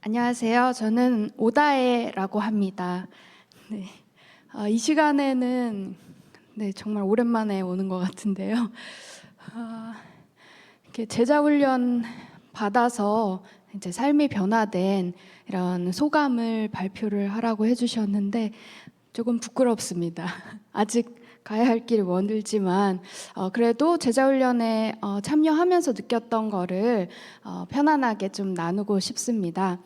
안녕하세요. 저는 오다혜라고 합니다. 네. 이 시간에는 정말 오랜만에 오는 것 같은데요. 이렇게 제자 훈련 받아서 이제 삶이 변화된 이런 소감을 발표를 하라고 해주셨는데 조금 부끄럽습니다. 아직 가야 할 길이 멀지만 그래도 제자 훈련에 참여하면서 느꼈던 거를 편안하게 좀 나누고 싶습니다.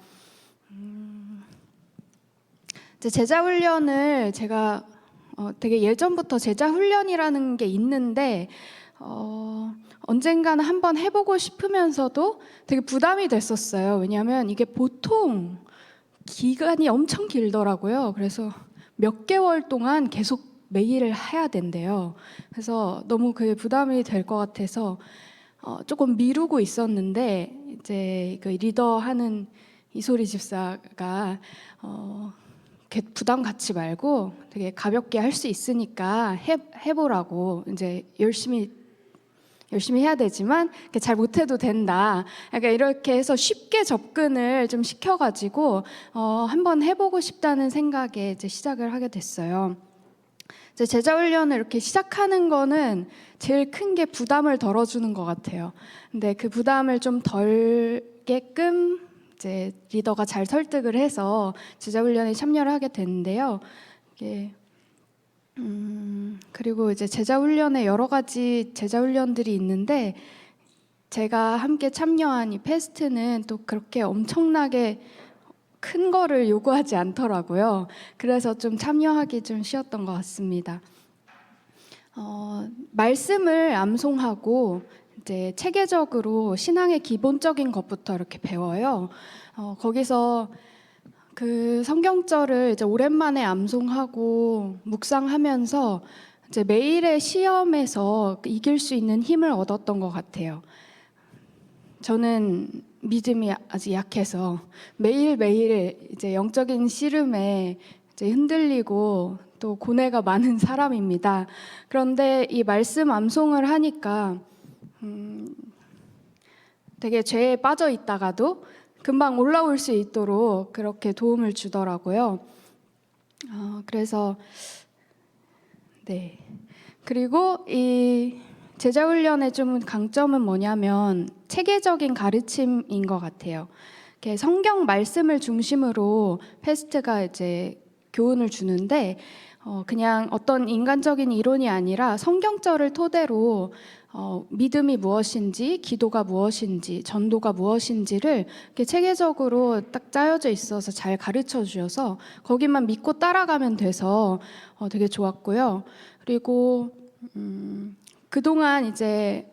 이제 제자 훈련을 제가 되게 예전부터 제자 훈련이라는 게 있는데 언젠가는 한번 해보고 싶으면서도 되게 부담이 됐었어요. 왜냐하면 이게 보통 기간이 엄청 길더라고요. 그래서 몇 개월 동안 계속 매일 해야 된대요. 그래서 너무 그게 부담이 될 것 같아서 조금 미루고 있었는데 이제 그 리더하는 이소리 집사가 부담 갖지 말고 되게 가볍게 할 수 있으니까 해보라고 이제 열심히 해야 되지만 잘 못해도 된다. 약간 이렇게 해서 쉽게 접근을 좀 시켜가지고 한번 해보고 싶다는 생각에 이제 시작을 하게 됐어요. 이제 제자 훈련을 이렇게 시작하는 거는 제일 큰 게 부담을 덜어주는 것 같아요. 근데 그 부담을 좀 덜게끔 이제 리더가 잘 설득을 해서 제자 훈련에 참여를 하게 됐는데요. 이게 그리고 이제 제자 훈련에 여러 가지 제자 훈련들이 있는데 제가 함께 참여한 이 페스트는 또 그렇게 엄청나게 큰 거를 요구하지 않더라고요. 그래서 좀 참여하기 좀 쉬웠던 것 같습니다. 말씀을 암송하고 이제 체계적으로 신앙의 기본적인 것부터 이렇게 배워요. 거기서 그 성경절을 이제 오랜만에 암송하고 묵상하면서 이제 매일의 시험에서 이길 수 있는 힘을 얻었던 것 같아요. 저는 믿음이 아주 약해서 매일매일 이제 영적인 씨름에 이제 흔들리고 또 고뇌가 많은 사람입니다. 그런데 이 말씀 암송을 하니까 되게 죄에 빠져 있다가도 금방 올라올 수 있도록 그렇게 도움을 주더라고요. 그래서 그리고 이 제자 훈련의 좀 강점은 뭐냐면 체계적인 가르침인 것 같아요. 이렇게 성경 말씀을 중심으로 페스트가 이제 교훈을 주는데 그냥 어떤 인간적인 이론이 아니라 성경절을 토대로 믿음이 무엇인지, 기도가 무엇인지, 전도가 무엇인지를 이렇게 체계적으로 딱 짜여져 있어서 잘 가르쳐 주셔서 거기만 믿고 따라가면 돼서 되게 좋았고요. 그리고 그동안 이제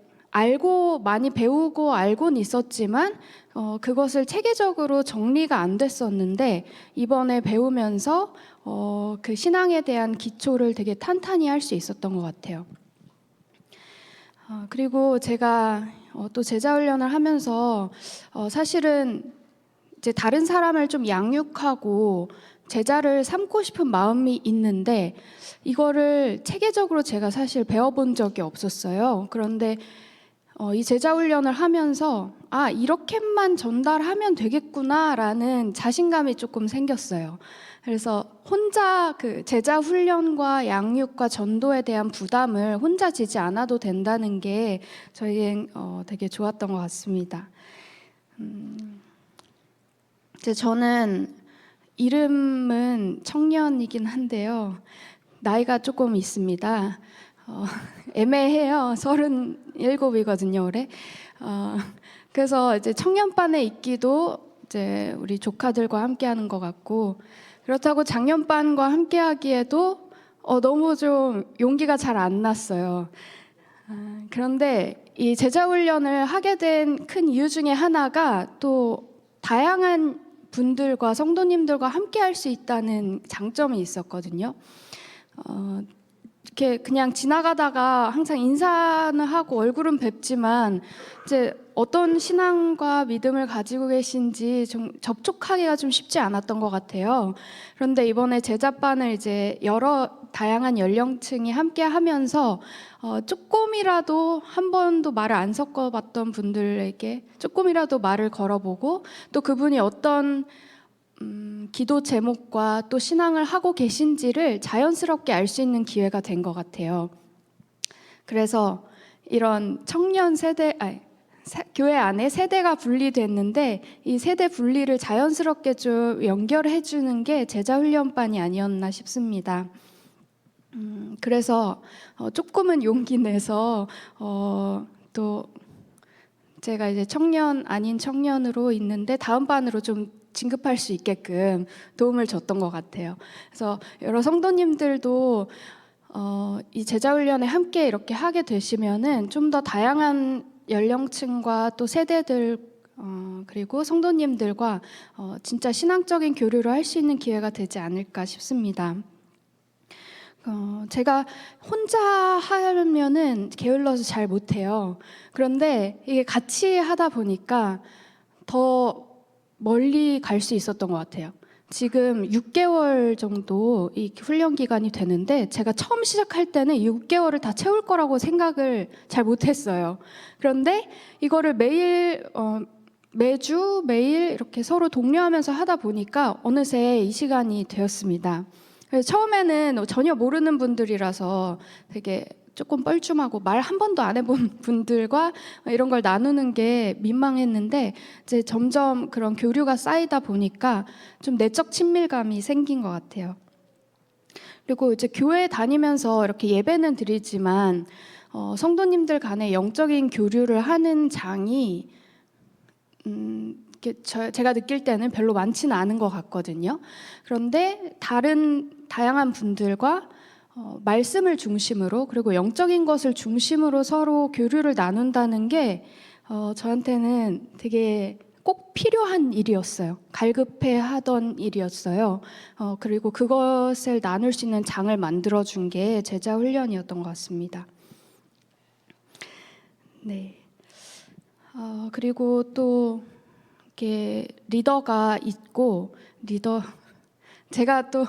많이 배우고 알고는 있었지만 그것을 체계적으로 정리가 안 됐었는데 이번에 배우면서 그 신앙에 대한 기초를 되게 탄탄히 할 수 있었던 것 같아요. 그리고 제가 또 제자 훈련을 하면서 사실은 이제 다른 사람을 좀 양육하고 제자를 삼고 싶은 마음이 있는데 이거를 체계적으로 제가 사실 배워본 적이 없었어요. 그런데 이 제자 훈련을 하면서 이렇게만 전달하면 되겠구나라는 자신감이 조금 생겼어요. 그래서 혼자 그 제자 훈련과 양육과 전도에 대한 부담을 혼자 지지 않아도 된다는 게 저희엔 되게 좋았던 것 같습니다. 저는 이름은 청년이긴 한데요. 나이가 조금 있습니다. 애매해요. 37이거든요, 올해. 그래서 이제 청년반에 있기도 이제 우리 조카들과 함께하는 것 같고, 그렇다고 장년반과 함께하기에도 너무 좀 용기가 잘 안 났어요. 그런데 이 제자훈련을 하게 된 큰 이유 중에 하나가 또 다양한 분들과 성도님들과 함께할 수 있다는 장점이 있었거든요. 이렇게 그냥 지나가다가 항상 인사는 하고 얼굴은 뵙지만 이제 어떤 신앙과 믿음을 가지고 계신지 좀 접촉하기가 좀 쉽지 않았던 것 같아요. 그런데 이번에 제자반을 이제 여러 다양한 연령층이 함께 하면서 조금이라도 한 번도 말을 안 섞어봤던 분들에게 조금이라도 말을 걸어보고 또 그분이 어떤 기도 제목과 또 신앙을 하고 계신지를 자연스럽게 알 수 있는 기회가 된 것 같아요. 그래서 이런 청년 세대, 교회 안에 세대가 분리됐는데 이 세대 분리를 자연스럽게 좀 연결해 주는 게 제자훈련반이 아니었나 싶습니다. 그래서 조금은 용기 내서 또 제가 이제 청년 아닌 청년으로 있는데 다음 반으로 좀 진급할 수 있게끔 도움을 줬던 것 같아요. 그래서 여러 성도님들도 이 제자훈련에 함께 이렇게 하게 되시면은 좀 더 다양한 연령층과 또 세대들 그리고 성도님들과 진짜 신앙적인 교류를 할 수 있는 기회가 되지 않을까 싶습니다. 제가 혼자 하면은 게을러서 잘 못해요. 그런데 이게 같이 하다 보니까 더 멀리 갈 수 있었던 것 같아요. 지금 6개월 정도 이 훈련 기간이 되는데 제가 처음 시작할 때는 6개월을 다 채울 거라고 생각을 잘 못했어요. 그런데 이거를 매주 매일 이렇게 서로 독려하면서 하다 보니까 어느새 이 시간이 되었습니다. 그래서 처음에는 전혀 모르는 분들이라서 되게 조금 뻘쭘하고 말 한 번도 안 해본 분들과 이런 걸 나누는 게 민망했는데 이제 점점 그런 교류가 쌓이다 보니까 좀 내적 친밀감이 생긴 것 같아요. 그리고 이제 교회 다니면서 이렇게 예배는 드리지만 성도님들 간의 영적인 교류를 하는 장이 제가 느낄 때는 별로 많지는 않은 것 같거든요. 그런데 다양한 분들과 말씀을 중심으로 그리고 영적인 것을 중심으로 서로 교류를 나눈다는 게 저한테는 되게 꼭 필요한 일이었어요. 갈급해 하던 일이었어요. 그리고 그것을 나눌 수 있는 장을 만들어준 게 제자 훈련이었던 것 같습니다. 네. 그리고 또 이렇게 리더가 있고 제가 또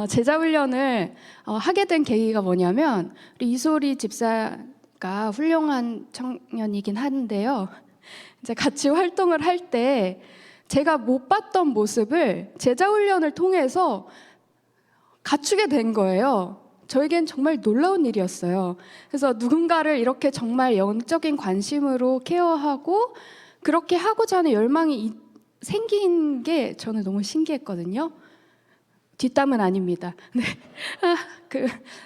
제자 훈련을 하게 된 계기가 뭐냐면 우리 이소리 집사가 훌륭한 청년이긴 한데요. 이제 같이 활동을 할 때 제가 못 봤던 모습을 제자 훈련을 통해서 갖추게 된 거예요. 저에겐 정말 놀라운 일이었어요. 그래서 누군가를 이렇게 정말 영적인 관심으로 케어하고 그렇게 하고자 하는 열망이 생긴 게 저는 너무 신기했거든요. 뒷담은 아닙니다.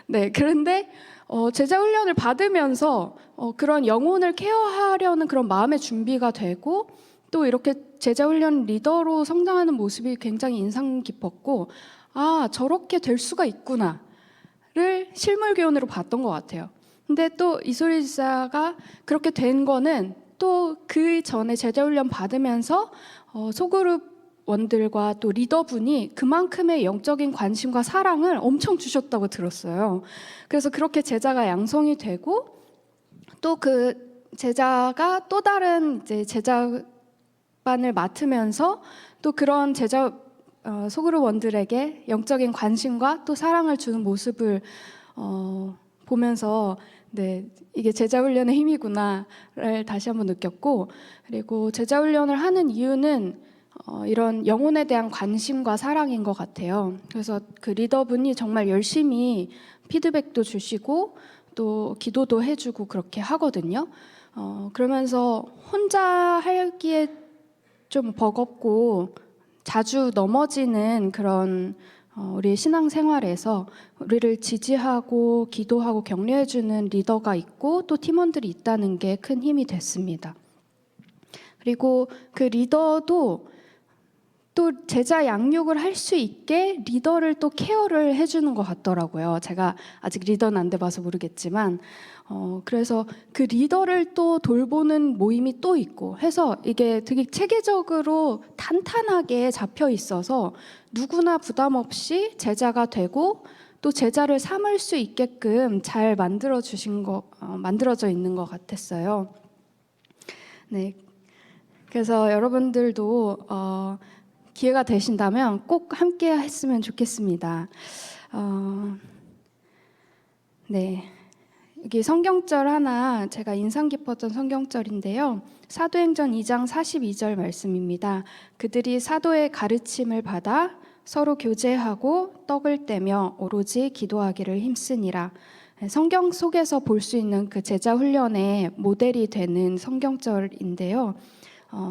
네. 그런데 제자 훈련을 받으면서 그런 영혼을 케어하려는 그런 마음의 준비가 되고 또 이렇게 제자 훈련 리더로 성장하는 모습이 굉장히 인상 깊었고 저렇게 될 수가 있구나를 실물 교훈으로 봤던 것 같아요. 근데 또 이소리 지사가 그렇게 된 거는 또 그 전에 제자 훈련 받으면서 소그룹 원들과 또 리더분이 그만큼의 영적인 관심과 사랑을 엄청 주셨다고 들었어요. 그래서 그렇게 제자가 양성이 되고 또 그 제자가 또 다른 이제 제자반을 맡으면서 또 그런 제자 소그룹 원들에게 영적인 관심과 또 사랑을 주는 모습을 보면서 이게 제자 훈련의 힘이구나를 다시 한번 느꼈고 그리고 제자 훈련을 하는 이유는 이런 영혼에 대한 관심과 사랑인 것 같아요. 그래서 그 리더분이 정말 열심히 피드백도 주시고 또 기도도 해주고 그렇게 하거든요. 그러면서 혼자 하기에 좀 버겁고 자주 넘어지는 그런 우리 신앙생활에서 우리를 지지하고 기도하고 격려해주는 리더가 있고 또 팀원들이 있다는 게 큰 힘이 됐습니다. 그리고 그 리더도 또 제자 양육을 할 수 있게 리더를 또 케어를 해주는 것 같더라고요. 제가 아직 리더는 안 돼봐서 모르겠지만 그래서 그 리더를 또 돌보는 모임이 또 있고 해서 이게 되게 체계적으로 탄탄하게 잡혀 있어서 누구나 부담 없이 제자가 되고 또 제자를 삼을 수 있게끔 잘 만들어져 있는 것 같았어요. 네, 그래서 여러분들도 기회가 되신다면 꼭 함께 했으면 좋겠습니다. 네, 여기 성경절 하나 제가 인상 깊었던 성경절인데요. 사도행전 2장 42절 말씀입니다. 그들이 사도의 가르침을 받아 서로 교제하고 떡을 떼며 오로지 기도하기를 힘쓰니라. 성경 속에서 볼 수 있는 그 제자 훈련의 모델이 되는 성경절인데요.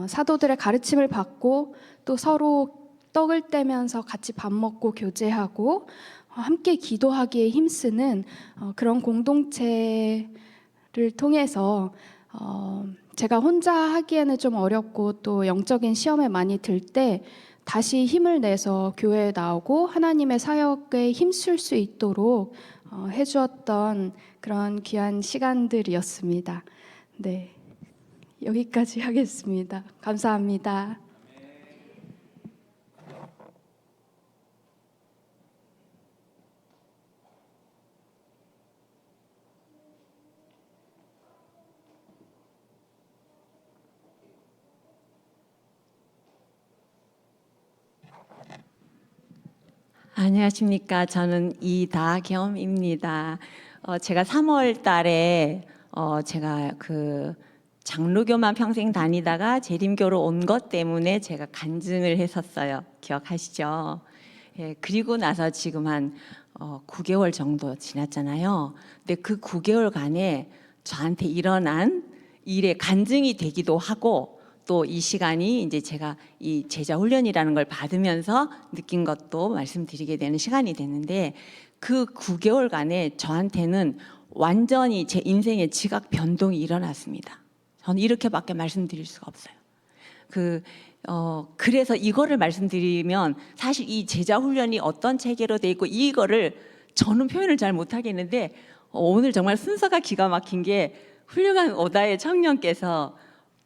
사도들의 가르침을 받고 또 서로 떡을 떼면서 같이 밥 먹고 교제하고 함께 기도하기에 힘쓰는 그런 공동체를 통해서 제가 혼자 하기에는 좀 어렵고 또 영적인 시험에 많이 들 때 다시 힘을 내서 교회에 나오고 하나님의 사역에 힘쓸 수 있도록 해주었던 그런 귀한 시간들이었습니다. 네, 여기까지 하겠습니다. 감사합니다. 안녕하십니까. 저는 이다겸입니다. 제가 3월 달에 제가 그 장로교만 평생 다니다가 재림교로 온 것 때문에 제가 간증을 했었어요. 기억하시죠? 예, 그리고 나서 지금 한 9개월 정도 지났잖아요. 근데 그 9개월간에 저한테 일어난 일의 간증이 되기도 하고 또 이 시간이 이제 제가 이 제자 훈련이라는 걸 받으면서 느낀 것도 말씀드리게 되는 시간이 됐는데 그 9개월간에 저한테는 완전히 제 인생의 지각 변동이 일어났습니다. 저는 이렇게밖에 말씀드릴 수가 없어요. 그래서 이거를 말씀드리면 사실 이 제자 훈련이 어떤 체계로 돼 있고 이거를 저는 표현을 잘 못하겠는데 오늘 정말 순서가 기가 막힌 게 훌륭한 오다의 청년께서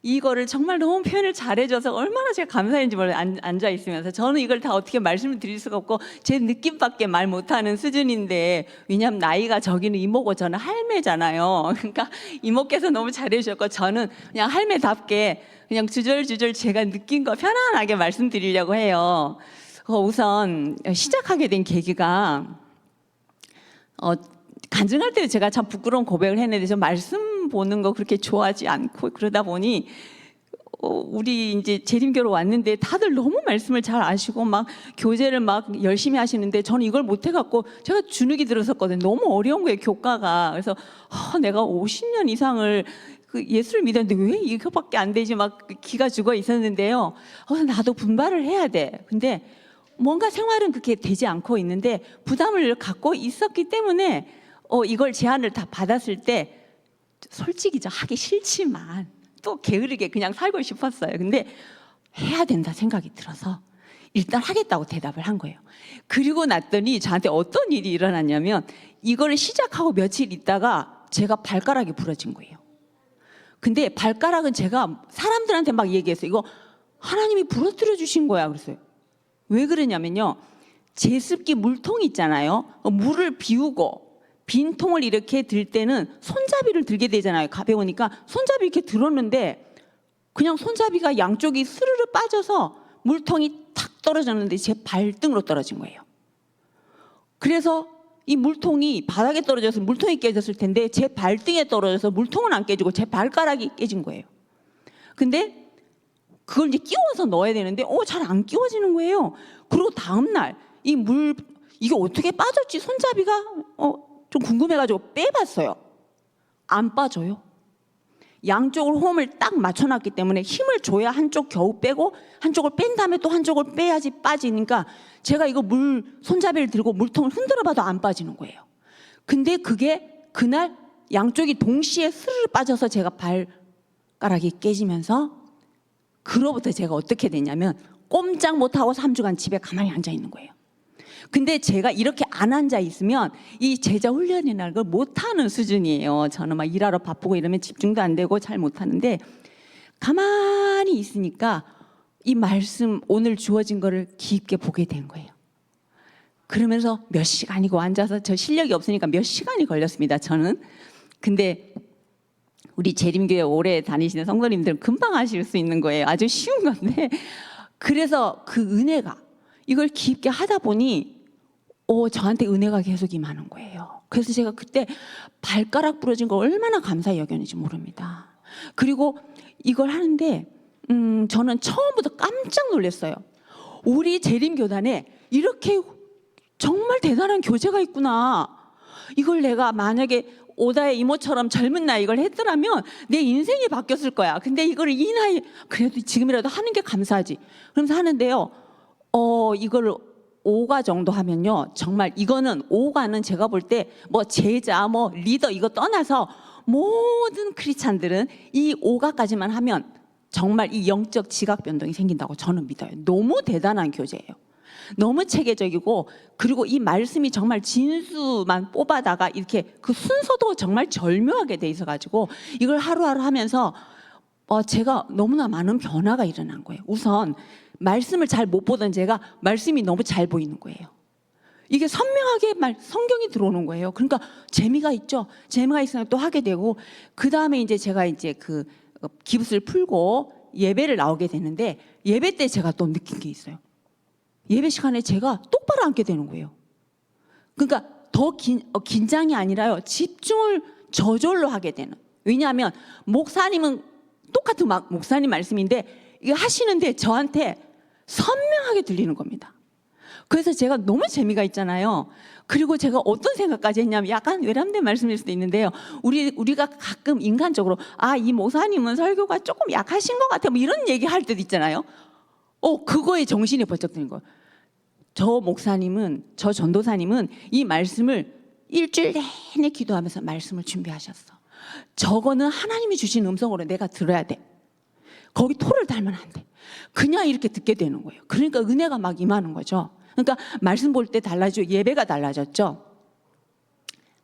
이거를 정말 너무 표현을 잘해줘서 얼마나 제가 감사했는지 몰라요. 앉아 있으면서 저는 이걸 다 어떻게 말씀을 드릴 수가 없고 제 느낌밖에 말 못하는 수준인데 왜냐하면 나이가 저기는 이모고 저는 할매잖아요. 그러니까 이모께서 너무 잘해주셨고 저는 그냥 할매답게 그냥 주절주절 제가 느낀 거 편안하게 말씀드리려고 해요. 우선 시작하게 된 계기가 간증할 때도 제가 참 부끄러운 고백을 했는데 저 말씀 보는 거 그렇게 좋아하지 않고 그러다 보니 우리 이제 재림교로 왔는데 다들 너무 말씀을 잘 아시고 막 교제를 막 열심히 하시는데 저는 이걸 못 해갖고 제가 주눅이 들었었거든요. 너무 어려운 거예요, 교과가. 그래서 내가 50년 이상을 그 예수를 믿었는데 왜 이거밖에 안 되지 막 기가 죽어 있었는데요. 나도 분발을 해야 돼. 근데 뭔가 생활은 그렇게 되지 않고 있는데 부담을 갖고 있었기 때문에 이걸 제안을 다 받았을 때 솔직히 저 하기 싫지만 또 게으르게 그냥 살고 싶었어요. 근데 해야 된다 생각이 들어서 일단 하겠다고 대답을 한 거예요. 그리고 났더니 저한테 어떤 일이 일어났냐면 이거를 시작하고 며칠 있다가 제가 발가락이 부러진 거예요. 근데 발가락은 제가 사람들한테 막 얘기했어요. 이거 하나님이 부러뜨려 주신 거야. 그랬어요. 왜 그러냐면요. 제습기 물통 있잖아요. 물을 비우고 빈 통을 이렇게 들 때는 손잡이를 들게 되잖아요. 가벼우니까 손잡이 이렇게 들었는데 그냥 손잡이가 양쪽이 스르르 빠져서 물통이 탁 떨어졌는데 제 발등으로 떨어진 거예요. 그래서 이 물통이 바닥에 떨어져서 물통이 깨졌을 텐데 제 발등에 떨어져서 물통은 안 깨지고 제 발가락이 깨진 거예요. 근데 그걸 이제 끼워서 넣어야 되는데 잘 안 끼워지는 거예요. 그리고 다음날 이게 어떻게 빠졌지? 손잡이가 좀 궁금해가지고 빼봤어요. 안 빠져요. 양쪽을 호흡을 딱 맞춰놨기 때문에 힘을 줘야 한쪽 겨우 빼고 한쪽을 뺀 다음에 또 한쪽을 빼야지 빠지니까 제가 이거 손잡이를 들고 물통을 흔들어봐도 안 빠지는 거예요. 근데 그게 그날 양쪽이 동시에 스르르 빠져서 제가 발가락이 깨지면서 그로부터 제가 어떻게 됐냐면 꼼짝 못하고 3주간 집에 가만히 앉아 있는 거예요. 근데 제가 이렇게 안 앉아 있으면 이 제자 훈련이라는 걸 못하는 수준이에요. 저는 막 일하러 바쁘고 이러면 집중도 안 되고 잘 못하는데 가만히 있으니까 이 말씀 오늘 주어진 거를 깊게 보게 된 거예요. 그러면서 몇 시간이고 앉아서 저 실력이 없으니까 몇 시간이 걸렸습니다. 저는. 근데 우리 재림교회 오래 다니시는 성도님들은 금방 하실 수 있는 거예요. 아주 쉬운 건데. 그래서 그 은혜가 이걸 깊게 하다 보니 저한테 은혜가 계속 임하는 거예요. 그래서 제가 그때 발가락 부러진 거 얼마나 감사히 여겼는지 모릅니다. 그리고 이걸 하는데 저는 처음부터 깜짝 놀랐어요. 우리 재림교단에 이렇게 정말 대단한 교제가 있구나. 이걸 내가 만약에 오다의 이모처럼 젊은 나이 이걸 했더라면 내 인생이 바뀌었을 거야. 근데 이걸 이 나이 그래도 지금이라도 하는 게 감사하지. 그러면서 하는데요. 이걸 5가 정도 하면요. 정말 이거는 5가는 제가 볼 때 뭐 제자, 뭐 리더 이거 떠나서 모든 크리스찬들은 이 5가까지만 하면 정말 이 영적 지각 변동이 생긴다고 저는 믿어요. 너무 대단한 교제예요. 너무 체계적이고 그리고 이 말씀이 정말 진수만 뽑아다가 이렇게 그 순서도 정말 절묘하게 돼 있어가지고 이걸 하루하루 하면서 제가 너무나 많은 변화가 일어난 거예요. 우선 말씀을 잘 못 보던 제가 말씀이 너무 잘 보이는 거예요. 이게 선명하게 성경이 들어오는 거예요. 그러니까 재미가 있죠. 재미가 있으면 또 하게 되고 그 다음에 이제 제가 이제 그 기붓을 풀고 예배를 나오게 되는데 예배 때 제가 또 느낀 게 있어요. 예배 시간에 제가 똑바로 앉게 되는 거예요. 그러니까 더 긴장이 아니라요. 집중을 저절로 하게 되는. 왜냐하면 목사님은 똑같은 목사님 말씀인데 이거 하시는데 저한테 선명하게 들리는 겁니다. 그래서 제가 너무 재미가 있잖아요. 그리고 제가 어떤 생각까지 했냐면 약간 외람된 말씀일 수도 있는데요. 우리가 가끔 인간적으로 이 목사님은 설교가 조금 약하신 것 같아 뭐 이런 얘기 할 때도 있잖아요. 그거에 정신이 번쩍 드는 거예요. 저 목사님은, 저 전도사님은 이 말씀을 일주일 내내 기도하면서 말씀을 준비하셨어. 저거는 하나님이 주신 음성으로 내가 들어야 돼. 거기 토를 달면 안 돼. 그냥 이렇게 듣게 되는 거예요. 그러니까 은혜가 막 임하는 거죠. 그러니까 말씀 볼 때 달라지고 예배가 달라졌죠.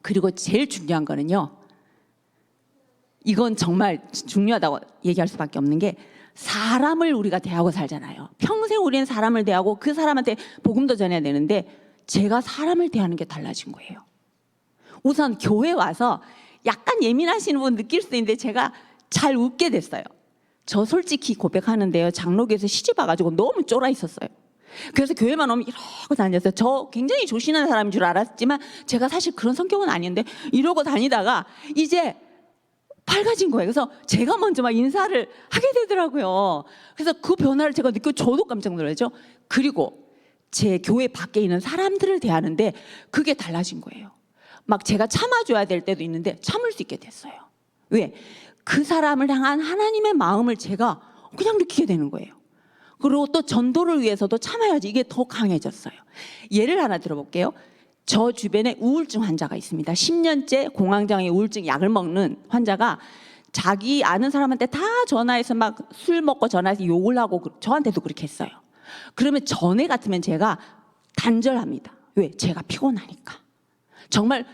그리고 제일 중요한 거는요. 이건 정말 중요하다고 얘기할 수밖에 없는 게 사람을 우리가 대하고 살잖아요. 평생 우리는 사람을 대하고 그 사람한테 복음도 전해야 되는데 제가 사람을 대하는 게 달라진 거예요. 우선 교회 와서 약간 예민하시는 분 느낄 수도 있는데 제가 잘 웃게 됐어요. 저 솔직히 고백하는데요. 장로교에서 시집 와가지고 너무 쫄아 있었어요. 그래서 교회만 오면 이러고 다녔어요. 저 굉장히 조신한 사람인 줄 알았지만 제가 사실 그런 성격은 아닌데 이러고 다니다가 이제 밝아진 거예요. 그래서 제가 먼저 막 인사를 하게 되더라고요. 그래서 그 변화를 제가 느끼고 저도 깜짝 놀랐죠. 그리고 제 교회 밖에 있는 사람들을 대하는데 그게 달라진 거예요. 막 제가 참아줘야 될 때도 있는데 참을 수 있게 됐어요. 왜? 그 사람을 향한 하나님의 마음을 제가 그냥 느끼게 되는 거예요. 그리고 또 전도를 위해서도 참아야지 이게 더 강해졌어요. 예를 하나 들어볼게요. 저 주변에 우울증 환자가 있습니다. 10년째 공황장애 우울증 약을 먹는 환자가 자기 아는 사람한테 다 전화해서 막 술 먹고 전화해서 욕을 하고 저한테도 그렇게 했어요. 그러면 전에 같으면 제가 단절합니다. 왜? 제가 피곤하니까. 정말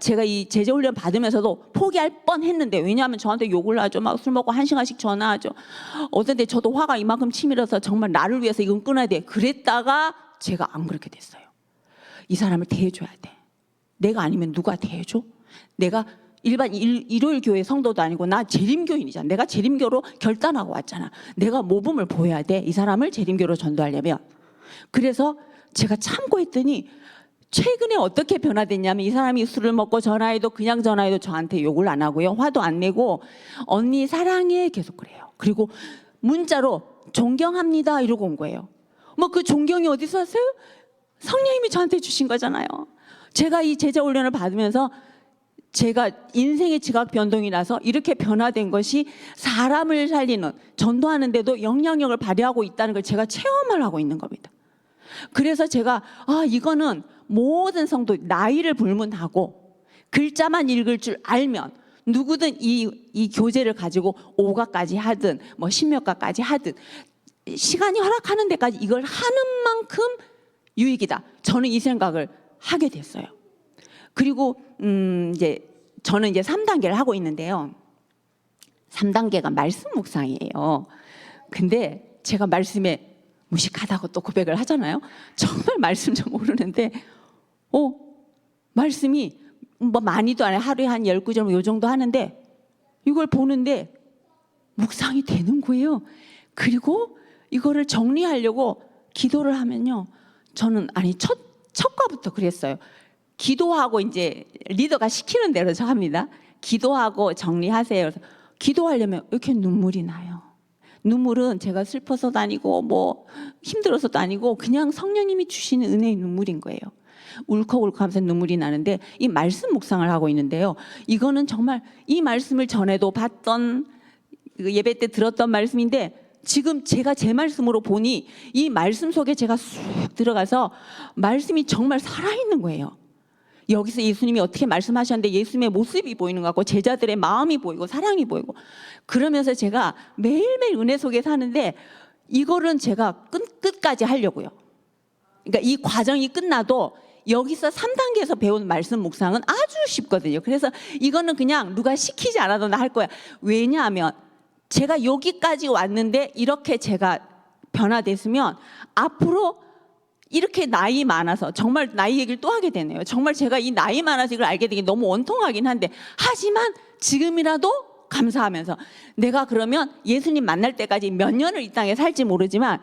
제가 이 제자훈련 받으면서도 포기할 뻔했는데 왜냐하면 저한테 욕을 하죠. 막 술 먹고 1시간씩 전화하죠. 어떤 때 저도 화가 이만큼 치밀어서 정말 나를 위해서 이건 끊어야 돼. 그랬다가 제가 안 그렇게 됐어요. 이 사람을 대해줘야 돼. 내가 아니면 누가 대해줘? 내가 일반 일요일 교회 성도도 아니고 나 재림교인이잖아. 내가 재림교로 결단하고 왔잖아. 내가 모범을 보여야 돼. 이 사람을 재림교로 전도하려면. 그래서 제가 참고 했더니 최근에 어떻게 변화됐냐면 이 사람이 술을 먹고 전화해도 그냥 전화해도 저한테 욕을 안 하고요. 화도 안 내고 언니 사랑해 계속 그래요. 그리고 문자로 존경합니다 이러고 온 거예요. 뭐 그 존경이 어디서 왔어요? 성령님이 저한테 주신 거잖아요. 제가 이 제자 훈련을 받으면서 제가 인생의 지각 변동이 나서 이렇게 변화된 것이 사람을 살리는 전도하는데도 영향력을 발휘하고 있다는 걸 제가 체험을 하고 있는 겁니다. 그래서 제가 이거는 모든 성도 나이를 불문하고 글자만 읽을 줄 알면 누구든 이 교재를 가지고 5가까지 하든 뭐 10몇가까지 하든 시간이 허락하는 데까지 이걸 하는 만큼 유익이다. 저는 이 생각을 하게 됐어요. 그리고 이제 저는 이제 3단계를 하고 있는데요. 3단계가 말씀 묵상이에요. 근데 제가 말씀에 무식하다고 또 고백을 하잖아요. 정말 말씀 좀 모르는데 말씀이 뭐 많이도 안 해. 하루에 한 10구절 요 정도 하는데 이걸 보는데 묵상이 되는 거예요. 그리고 이거를 정리하려고 기도를 하면요. 저는 첫 과부터 그랬어요. 기도하고 이제 리더가 시키는 대로 저 합니다. 기도하고 정리하세요. 그래서 기도하려면 왜 이렇게 눈물이 나요? 눈물은 제가 슬퍼서도 아니고 뭐 힘들어서도 아니고 그냥 성령님이 주시는 은혜의 눈물인 거예요. 울컥울컥하면서 눈물이 나는데 이 말씀 묵상을 하고 있는데요. 이거는 정말 이 말씀을 전에도 봤던 예배 때 들었던 말씀인데 지금 제가 제 말씀으로 보니 이 말씀 속에 제가 쑥 들어가서 말씀이 정말 살아있는 거예요. 여기서 예수님이 어떻게 말씀하셨는데 예수님의 모습이 보이는 것 같고 제자들의 마음이 보이고 사랑이 보이고 그러면서 제가 매일매일 은혜 속에 사는데 이거는 제가 끝까지 하려고요. 그러니까 이 과정이 끝나도 여기서 3단계에서 배운 말씀 묵상은 아주 쉽거든요. 그래서 이거는 그냥 누가 시키지 않아도 나 할 거야. 왜냐하면 제가 여기까지 왔는데 이렇게 제가 변화됐으면 앞으로 이렇게 나이 많아서 정말 나이 얘기를 또 하게 되네요. 정말 제가 이 나이 많아서 이걸 알게 되기 너무 원통하긴 한데 하지만 지금이라도 감사하면서 내가 그러면 예수님 만날 때까지 몇 년을 이 땅에 살지 모르지만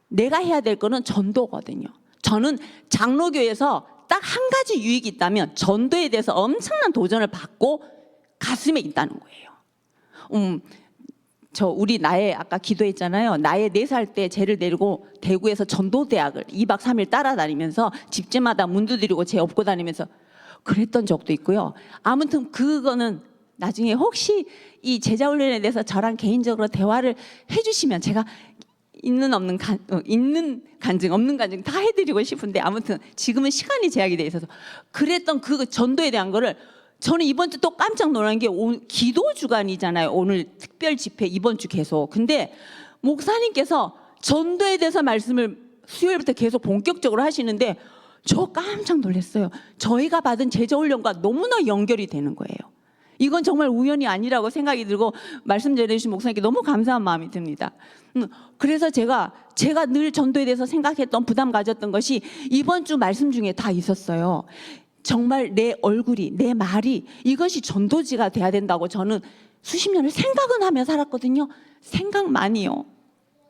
내가 해야 될 거는 전도거든요. 저는 장로교에서 딱 한 가지 유익이 있다면 전도에 대해서 엄청난 도전을 받고 가슴에 있다는 거예요. 우리 나의 아까 기도했잖아요. 나의 4살 때 쟤를 데리고 대구에서 전도대학을 2박 3일 따라다니면서 집집마다 문 두드리고 쟤 업고 다니면서 그랬던 적도 있고요. 아무튼 그거는 나중에 혹시 이 제자훈련에 대해서 저랑 개인적으로 대화를 해주시면 제가 있는 간증 없는 간증 다 해드리고 싶은데 아무튼 지금은 시간이 제약이 돼 있어서 그랬던 그 전도에 대한 거를 저는 이번 주 또 깜짝 놀란 게 기도 주간이잖아요. 오늘 특별 집회 이번 주 계속. 근데 목사님께서 전도에 대해서 말씀을 수요일부터 계속 본격적으로 하시는데 저 깜짝 놀랐어요. 저희가 받은 제자훈련과 너무나 연결이 되는 거예요. 이건 정말 우연이 아니라고 생각이 들고 말씀 전해주신 목사님께 너무 감사한 마음이 듭니다. 그래서 제가 늘 전도에 대해서 생각했던 부담 가졌던 것이 이번 주 말씀 중에 다 있었어요. 정말 내 얼굴이 내 말이 이것이 전도지가 돼야 된다고 저는 수십 년을 생각은 하며 살았거든요. 생각만이요.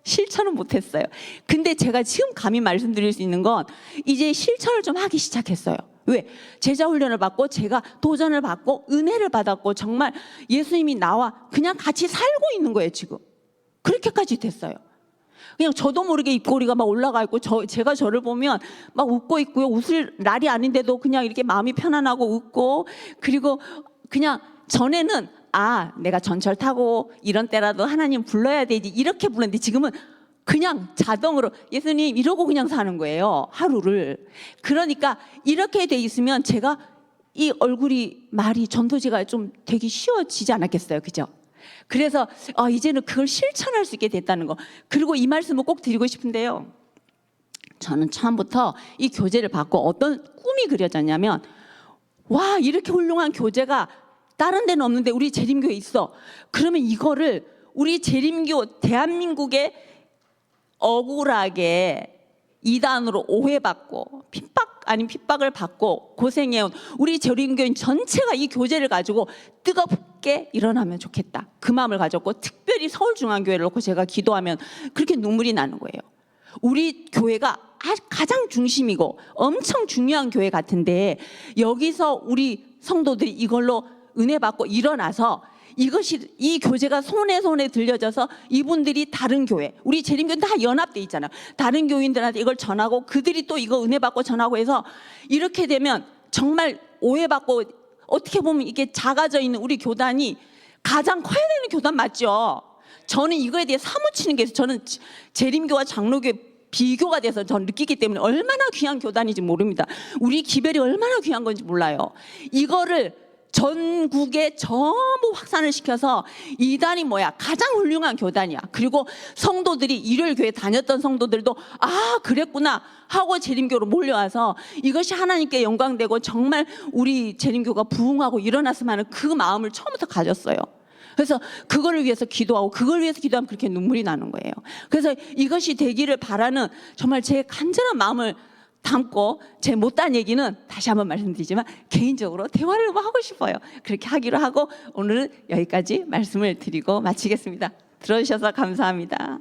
실천은 못했어요. 근데 제가 지금 감히 말씀드릴 수 있는 건 이제 실천을 좀 하기 시작했어요. 왜? 제자 훈련을 받고 제가 도전을 받고 은혜를 받았고 정말 예수님이 나와 그냥 같이 살고 있는 거예요. 지금 그렇게까지 됐어요. 그냥 저도 모르게 입꼬리가 막 올라가 있고 제가 저를 보면 막 웃고 있고요. 웃을 날이 아닌데도 그냥 이렇게 마음이 편안하고 웃고 그리고 그냥 전에는 내가 전철 타고 이런 때라도 하나님 불러야 되지 이렇게 불렀는데 지금은 그냥 자동으로 예수님 이러고 그냥 사는 거예요. 하루를. 그러니까 이렇게 돼 있으면 제가 이 얼굴이 말이 전도지가 좀 되기 쉬워지지 않았겠어요. 그죠? 그래서 이제는 그걸 실천할 수 있게 됐다는 거. 그리고 이 말씀을 꼭 드리고 싶은데요. 저는 처음부터 이 교제를 받고 어떤 꿈이 그려졌냐면 와 이렇게 훌륭한 교제가 다른 데는 없는데 우리 재림교에 있어. 그러면 이거를 우리 재림교 대한민국에 억울하게 이단으로 오해받고 핍박 아닌 핍박을 받고 고생해온 우리 재림교인 전체가 이 교제를 가지고 뜨겁게 일어나면 좋겠다. 그 마음을 가졌고 특별히 서울중앙교회를 놓고 제가 기도하면 그렇게 눈물이 나는 거예요. 우리 교회가 가장 중심이고 엄청 중요한 교회 같은데 여기서 우리 성도들이 이걸로 은혜 받고 일어나서 이 교제가 손에 들려져서 이분들이 다른 교회 우리 재림교는 다 연합돼 있잖아요. 다른 교인들한테 이걸 전하고 그들이 또 이거 은혜 받고 전하고 해서 이렇게 되면 정말 오해받고 어떻게 보면 이게 작아져 있는 우리 교단이 가장 커야 되는 교단 맞죠? 저는 이거에 대해 사무치는 게 저는 재림교와 장로교의 비교가 돼서 저는 느끼기 때문에 얼마나 귀한 교단인지 모릅니다. 우리 기별이 얼마나 귀한 건지 몰라요. 이거를 전국에 전부 확산을 시켜서 이단이 뭐야? 가장 훌륭한 교단이야. 그리고 성도들이 일요일 교회 다녔던 성도들도 그랬구나 하고 재림교로 몰려와서 이것이 하나님께 영광되고 정말 우리 재림교가 부흥하고 일어났으면 하는 그 마음을 처음부터 가졌어요. 그래서 그거를 위해서 기도하고 그걸 위해서 기도하면 그렇게 눈물이 나는 거예요. 그래서 이것이 되기를 바라는 정말 제 간절한 마음을 담고 제 못한 얘기는 다시 한번 말씀드리지만 개인적으로 대화를 너무 하고 싶어요. 그렇게 하기로 하고 오늘은 여기까지 말씀을 드리고 마치겠습니다. 들어주셔서 감사합니다.